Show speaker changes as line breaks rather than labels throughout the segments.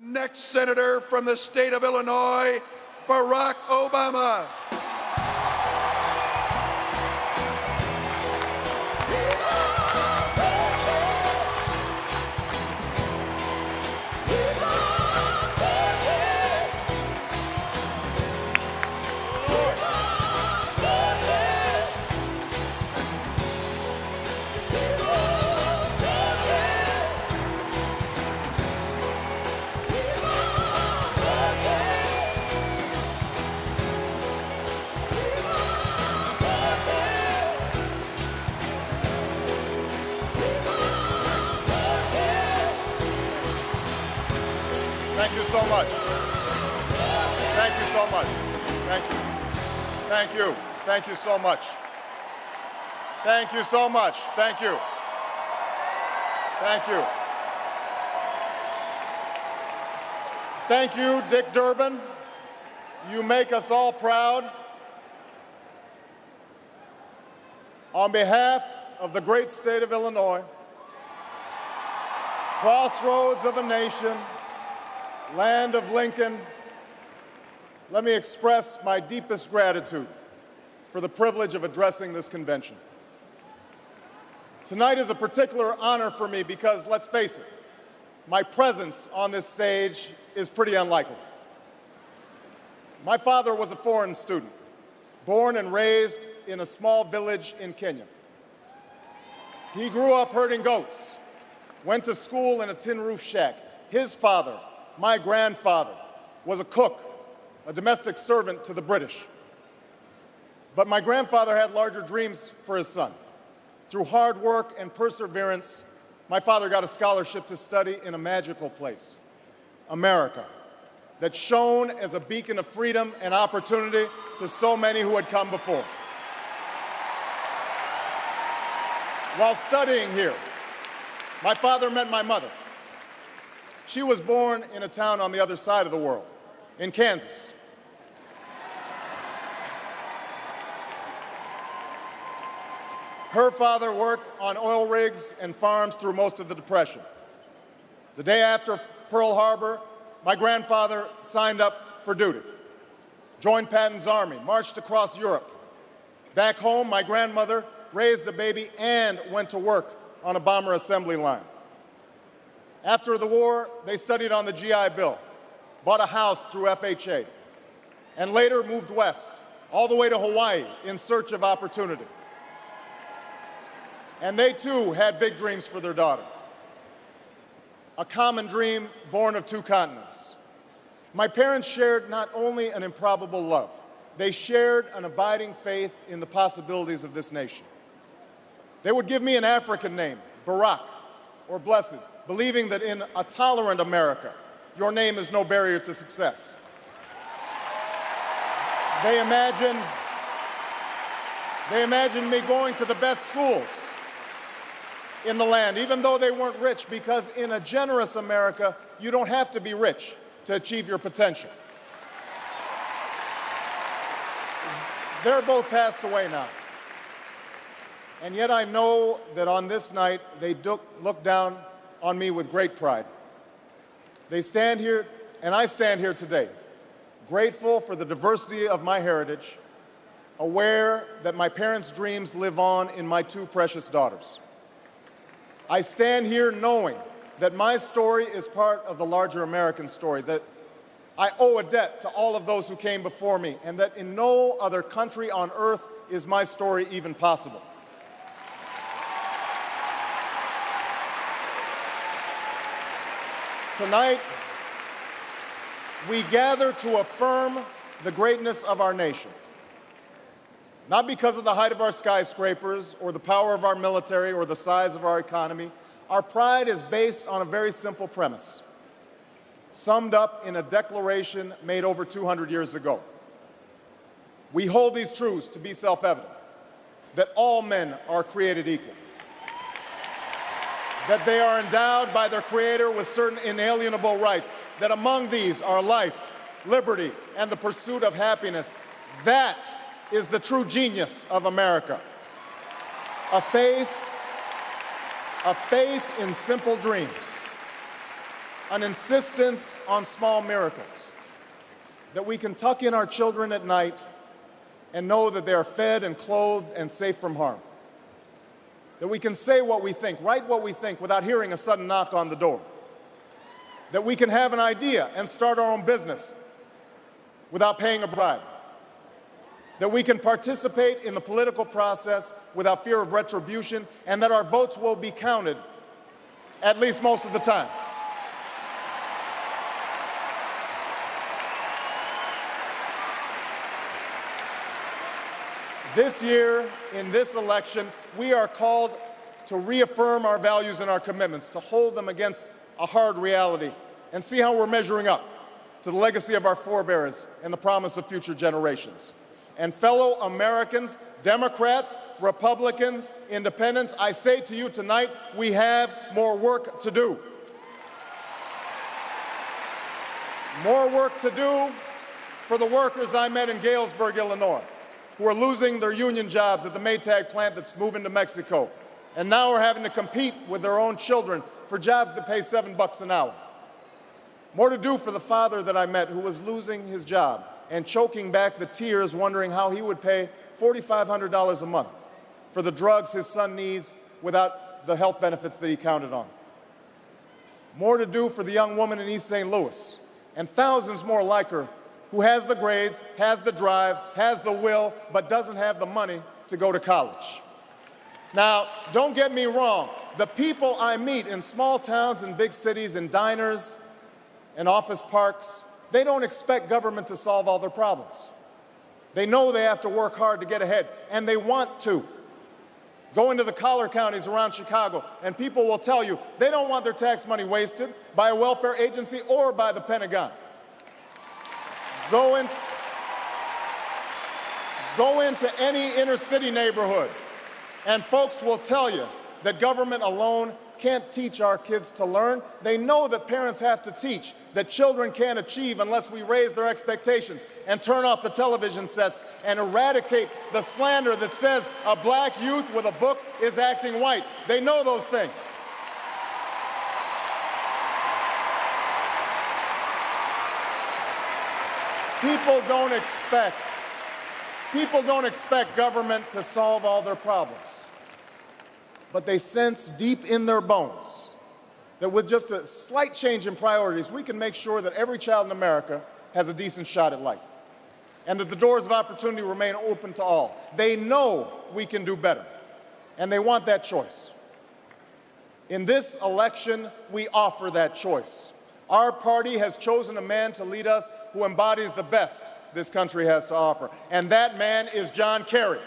Next senator from the state of Illinois, Barack Obama.
Thank you so much. Thank you so much. Thank you. Thank you. Thank you so much. Thank you so much. Thank you. Thank you. Thank you, Dick Durbin. You make us all proud. On behalf of the great state of Illinois, crossroads of a nation, land of Lincoln, let me express my deepest gratitude for the privilege of addressing this convention. Tonight is a particular honor for me because, let's face it, my presence on this stage is pretty unlikely. My father was a foreign student, born and raised in a small village in Kenya. He grew up herding goats, went to school in a tin roof shack. His father, my grandfather, was a cook, a domestic servant to the British. But my grandfather had larger dreams for his son. Through hard work and perseverance, my father got a scholarship to study in a magical place, America, that shone as a beacon of freedom and opportunity to so many who had come before. While studying here, my father met my mother. She was born in a town on the other side of the world, in Kansas. Her father worked on oil rigs and farms through most of the Depression. The day after Pearl Harbor, my grandfather signed up for duty, joined Patton's army, marched across Europe. Back home, my grandmother raised a baby and went to work on a bomber assembly line. After the war, they studied on the GI Bill, bought a house through FHA, and later moved west, all the way to Hawaii in search of opportunity. And they too had big dreams for their daughter. A common dream born of two continents. My parents shared not only an improbable love, they shared an abiding faith in the possibilities of this nation. They would give me an African name, Barack, or Blessed, believing that in a tolerant America, your name is no barrier to success. They imagined me going to the best schools in the land, even though they weren't rich, because in a generous America, you don't have to be rich to achieve your potential. They're both passed away now. And yet I know that on this night, they look down on me with great pride. They stand here, and I stand here today, grateful for the diversity of my heritage, aware that my parents' dreams live on in my two precious daughters. I stand here knowing that my story is part of the larger American story, that I owe a debt to all of those who came before me, and that in no other country on earth is my story even possible. Tonight, we gather to affirm the greatness of our nation, not because of the height of our skyscrapers or the power of our military or the size of our economy. Our pride is based on a very simple premise, summed up in a declaration made over 200 years ago. We hold these truths to be self-evident, that all men are created equal, that they are endowed by their Creator with certain inalienable rights, that among these are life, liberty, and the pursuit of happiness. That is the true genius of America. A faith in simple dreams. an insistence on small miracles, that we can tuck in our children at night and know that they are fed and clothed and safe from harm, that we can say what we think, write what we think without hearing a sudden knock on the door, that we can have an idea and start our own business without paying a bribe, that we can participate in the political process without fear of retribution, and that our votes will be counted at least most of the time. This year, in this election, we are called to reaffirm our values and our commitments, to hold them against a hard reality, and see how we're measuring up to the legacy of our forebears and the promise of future generations. And fellow Americans, Democrats, Republicans, Independents, I say to you tonight, we have more work to do. More work to do for the workers I met in Galesburg, Illinois, who are losing their union jobs at the Maytag plant that's moving to Mexico, and now are having to compete with their own children for jobs that pay $7 an hour. More to do for the father that I met who was losing his job and choking back the tears wondering how he would pay $4,500 a month for the drugs his son needs without the health benefits that he counted on. More to do for the young woman in East St. Louis and thousands more like her who has the grades, has the drive, has the will, but doesn't have the money to go to college. Now, don't get me wrong. The people I meet in small towns and big cities, in diners and office parks, they don't expect government to solve all their problems. They know they have to work hard to get ahead, and they want to. Go into the collar counties around Chicago, and people will tell you they don't want their tax money wasted by a welfare agency or by the Pentagon. Go into any inner city neighborhood, and folks will tell you that government alone can't teach our kids to learn. They know that parents have to teach, that children can't achieve unless we raise their expectations and turn off the television sets and eradicate the slander that says a black youth with a book is acting white. They know those things. People don't expect government to solve all their problems, but they sense deep in their bones that with just a slight change in priorities, we can make sure that every child in America has a decent shot at life, and that the doors of opportunity remain open to all. They know we can do better, and they want that choice. In this election, we offer that choice. Our party has chosen a man to lead us who embodies the best this country has to offer, and that man is John Kerry.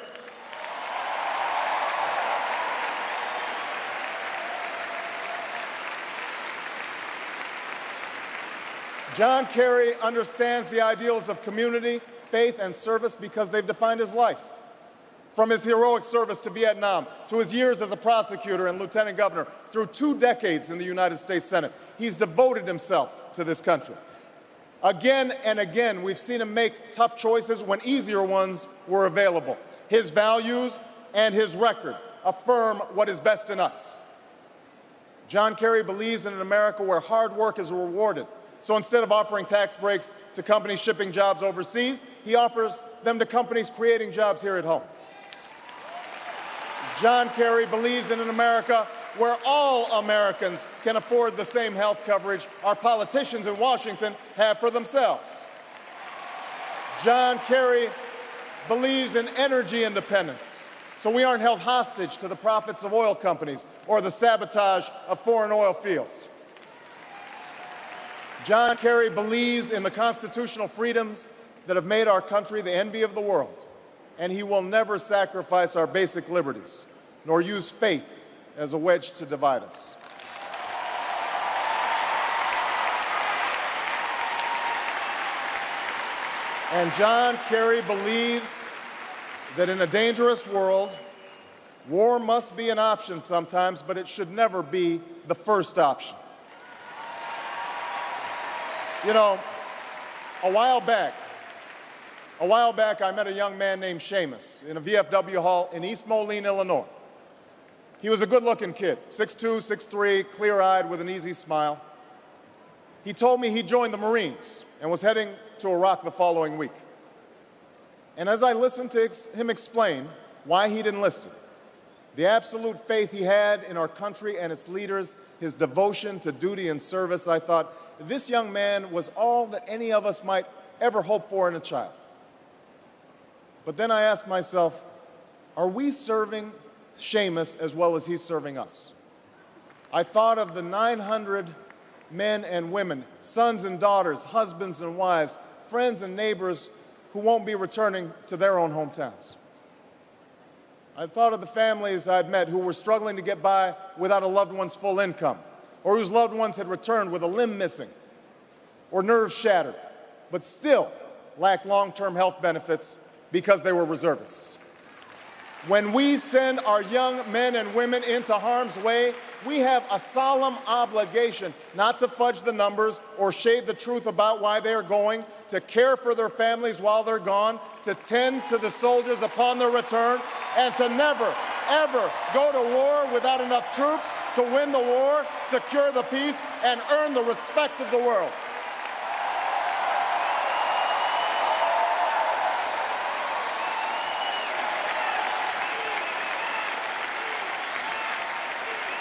John Kerry understands the ideals of community, faith, and service because they've defined his life. From his heroic service to Vietnam, to his years as a prosecutor and lieutenant governor, through 2 decades in the United States Senate, he's devoted himself to this country. Again and again, we've seen him make tough choices when easier ones were available. His values and his record affirm what is best in us. John Kerry believes in an America where hard work is rewarded. So instead of offering tax breaks to companies shipping jobs overseas, he offers them to companies creating jobs here at home. John Kerry believes in an America where all Americans can afford the same health coverage our politicians in Washington have for themselves. John Kerry believes in energy independence, so we aren't held hostage to the profits of oil companies or the sabotage of foreign oil fields. John Kerry believes in the constitutional freedoms that have made our country the envy of the world, and he will never sacrifice our basic liberties, nor use faith as a wedge to divide us. And John Kerry believes that in a dangerous world, war must be an option sometimes, but it should never be the first option. You know, a while back, I met a young man named Seamus in a VFW hall in East Moline, Illinois. He was a good-looking kid, 6'2", 6'3", clear-eyed with an easy smile. He told me he joined the Marines and was heading to Iraq the following week. And as I listened to him explain why he'd enlisted, the absolute faith he had in our country and its leaders, his devotion to duty and service, I thought, this young man was all that any of us might ever hope for in a child. But then I asked myself, are we serving Seamus as well as he's serving us? I thought of the 900 men and women, sons and daughters, husbands and wives, friends and neighbors who won't be returning to their own hometowns. I thought of the families I'd met who were struggling to get by without a loved one's full income, or whose loved ones had returned with a limb missing or nerves shattered, but still lacked long-term health benefits because they were reservists. When we send our young men and women into harm's way, we have a solemn obligation not to fudge the numbers or shade the truth about why they are going, to care for their families while they're gone, to tend to the soldiers upon their return, and to never, ever go to war without enough troops to win the war, secure the peace, and earn the respect of the world.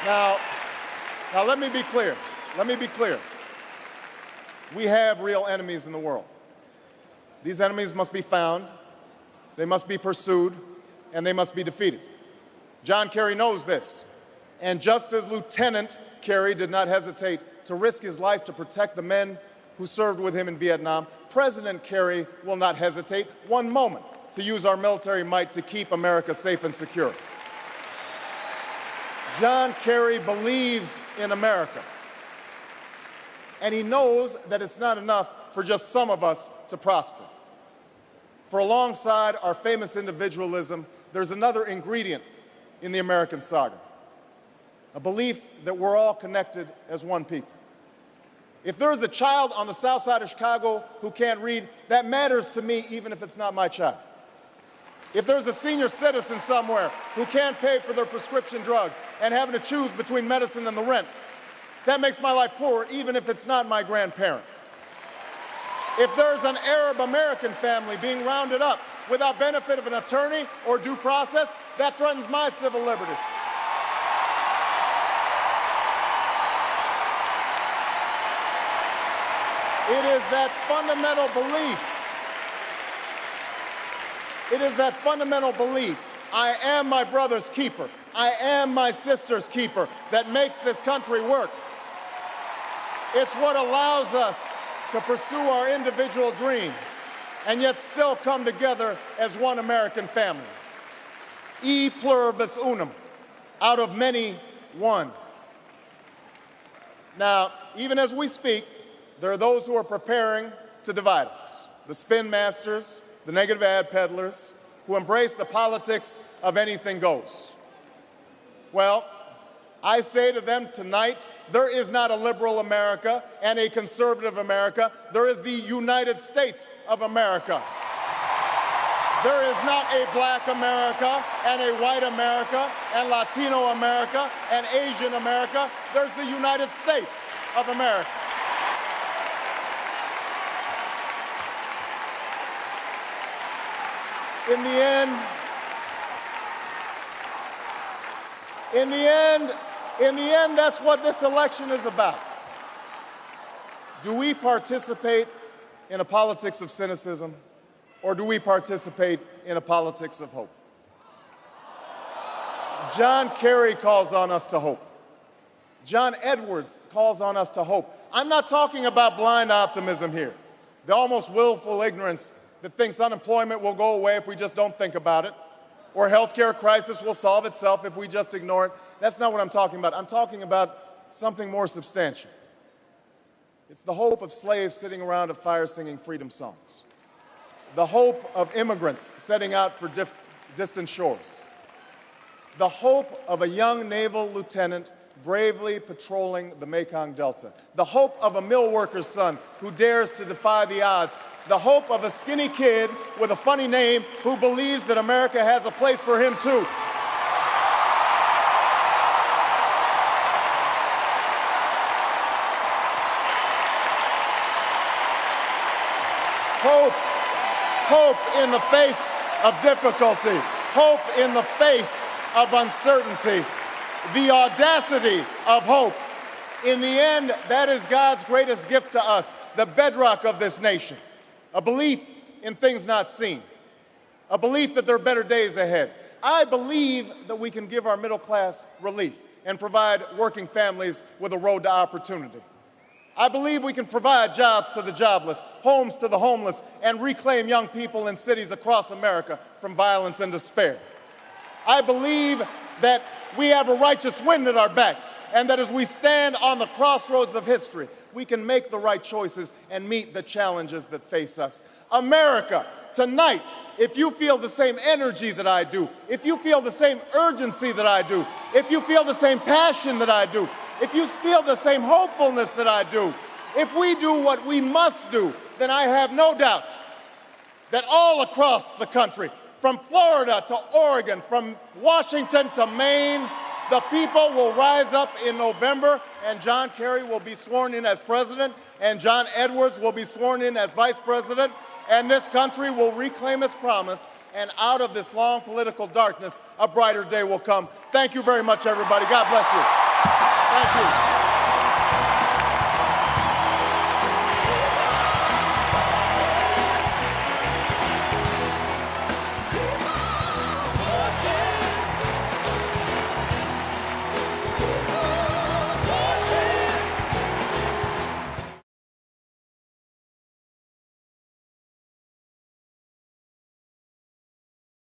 Now let me be clear. Let me be clear. We have real enemies in the world. These enemies must be found, they must be pursued, and they must be defeated. John Kerry knows this. And just as Lieutenant Kerry did not hesitate to risk his life to protect the men who served with him in Vietnam, President Kerry will not hesitate one moment to use our military might to keep America safe and secure. John Kerry believes in America, and he knows that it's not enough for just some of us to prosper. For alongside our famous individualism, there's another ingredient in the American saga, a belief that we're all connected as one people. If there's a child on the south side of Chicago who can't read, that matters to me even if it's not my child. If there's a senior citizen somewhere who can't pay for their prescription drugs and having to choose between medicine and the rent, that makes my life poor even if it's not my grandparent. If there's an Arab American family being rounded up without benefit of an attorney or due process, that threatens my civil liberties. It is that fundamental belief. It is that fundamental belief, I am my brother's keeper, I am my sister's keeper, that makes this country work. It's what allows us to pursue our individual dreams and yet still come together as one American family. E pluribus unum, out of many, one. Now, even as we speak, there are those who are preparing to divide us. The spin masters, the negative ad peddlers, who embrace the politics of anything goes. Well, I say to them tonight, there is not a liberal America and a conservative America. There is the United States of America. There is not a black America and a white America and Latino America and Asian America. There's the United States of America. In the end, that's what this election is about. Do we participate in a politics of cynicism, or do we participate in a politics of hope? John Kerry calls on us to hope. John Edwards calls on us to hope. I'm not talking about blind optimism here, the almost willful ignorance that thinks unemployment will go away if we just don't think about it, or healthcare crisis will solve itself if we just ignore it. That's not what I'm talking about. I'm talking about something more substantial. It's the hope of slaves sitting around a fire singing freedom songs, the hope of immigrants setting out for distant shores, the hope of a young naval lieutenant bravely patrolling the Mekong Delta, the hope of a mill worker's son who dares to defy the odds, the hope of a skinny kid with a funny name who believes that America has a place for him too. Hope. Hope in the face of difficulty. Hope in the face of uncertainty. The audacity of hope. In the end, that is God's greatest gift to us, the bedrock of this nation. A belief in things not seen. A belief that there are better days ahead. I believe that we can give our middle class relief and provide working families with a road to opportunity. I believe we can provide jobs to the jobless, homes to the homeless, and reclaim young people in cities across America from violence and despair. I believe that we have a righteous wind at our backs, and that as we stand on the crossroads of history, we can make the right choices and meet the challenges that face us. America, tonight, if you feel the same energy that I do, if you feel the same urgency that I do, if you feel the same passion that I do, if you feel the same hopefulness that I do, if we do what we must do, then I have no doubt that all across the country, from Florida to Oregon, from Washington to Maine, the people will rise up in November, and John Kerry will be sworn in as president, and John Edwards will be sworn in as vice president, and this country will reclaim its promise, and out of this long political darkness, a brighter day will come. Thank you very much, everybody. God bless you. Thank you.